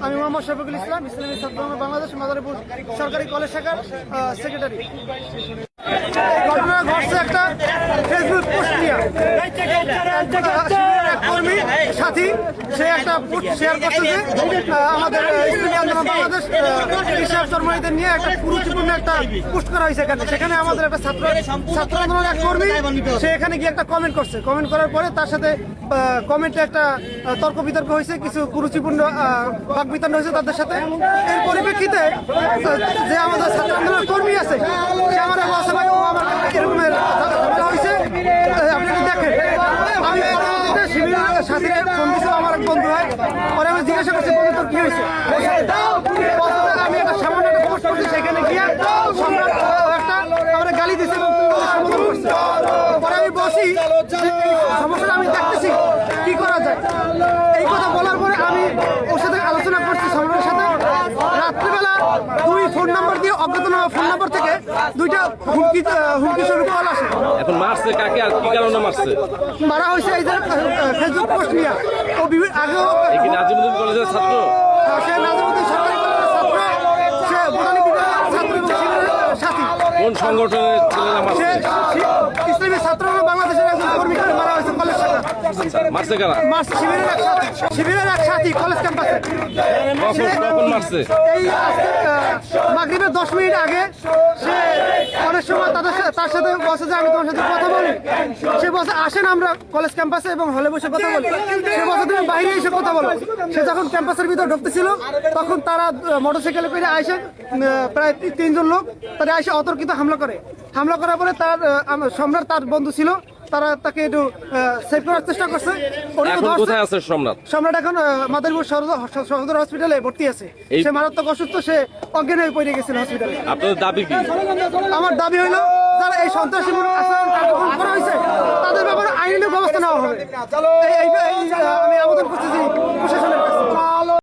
আমি মোহাম্মদ শফিকুল ইসলাম, ইসলামী ছাত্র বাংলাদেশ মাদারীপুর সরকারি কলেজ শাখার সেক্রেটারি। ঘটনা ঘটছে একটা ফেসবুক পোস্ট নিয়ে কর্মী সাথী সে একটা পোস্ট শেয়ার করছে যে আমাদের ইসলামী আন্দোলন বাংলাদেশ ইশরাক চরমনাইদের নিয়ে একটা গুরুত্বপূর্ণ একটা পোস্ট করা হয়েছে সেখানে আমাদের একটা ছাত্র আন্দোলন এক কর্মী সে এখানে গিয়ে একটা কমেন্ট করছে। কমেন্ট করার পরে তার সাথে কমেন্টে একটা তর্ক বিতর্ক হয়েছে, কিছু কুরুচিপূর্ণ বাকবিতণ্ডা হয়েছে তাদের সাথে। এর পরিপ্রেক্ষিতে যে আমাদের ছাত্র আন্দোলনের কর্মী আছে সে আমার বলছে ভাই আমার এরকমের ঝামেলা হয়েছে, আপনি কি দেখেন। আমি পরবর্তীতে শিবিরের সাথে ফোন দিয়েছিলাম, আমার এক বন্ধু হয়, পরে আমি জিজ্ঞাসা করছি বন্ধু তোর কি হয়েছে। আমি একটা সামান্য একটা পোস্ট করছি, সেখানে গিয়ে সম্রাট একটা আমরা গালি দিয়েছি এবং সম্বোধন করছি। পরে আমি বলছি সমস্যাটা আমি দেখতেছি কি করা যায়। এই কথা বলার পরে আমি ওর সাথে আলোচনা করছি সম্রাটের সাথে। রাত্রিবেলা 2 ফোন নাম্বার দিয়ে অজ্ঞাত ফোন নাম্বার থেকে 2টা হুমকি স্বরূপ কল আসে। এখন মারছে কাকে আর কি কারণে মারছে? মারা হয়েছে এই যে ফেসবুক পোস্ট নিয়ে। ও আগেও নাজিমুদ্দিন কলেজের ছাত্র, সে নাজিমুদ্দিন সরকারি কলেজের ছাত্র, সে বোটানি বিভাগের ছাত্র এবং শিবিরের সাথী। কোন সংগঠনের ছেলেরা মারছে? ইসলামী ছাত্র বাংলাদেশের একজন কর্মীকে মারা হয়েছে কলেজ শাখা। মারছে কারা? শিবিরের এক সাথী কলেজ ক্যাম্পাসে। কখন মারছে? এই মাগরিবের 10 মিনিট আগে সে অনেক সময় তার সাথে বসে যে আমি তোমার সাথে কথা বলি। সে বসে আসেন আমরা কলেজ ক্যাম্পাসে এবং হলে বসে কথা বলি। সে বসে তুমি বাইরে এসে কথা বলো। সে যখন ক্যাম্পাসের ভিতরে ঢুকতেছিল তখন তারা মোটরসাইকেলে করে আইসে প্রায় 3 জন লোক তারা আইসে অতর্কিত হামলা করে। হামলা করার পরে তার সম্রাট তার বন্ধু ছিল, তারা তাকে একটু সেভ করার চেষ্টা করছে। কোথায় আছে সম্রাট? সম্রাট এখন মাদারীপুর সদর হসপিটালে ভর্তি আছে। সে মারাত্মক অসুস্থ, সে অজ্ঞান হয়ে পড়ে গেছিল হসপিটালে। আপনাদের দাবি কি? আমার দাবি হইল যারা এই সন্ত্রাসী কার্যক্রম করা হয়েছে তাদের ব্যাপারে আইনি ব্যবস্থা নেওয়া হবে। আমি আবেদন করছি যে প্রশাসন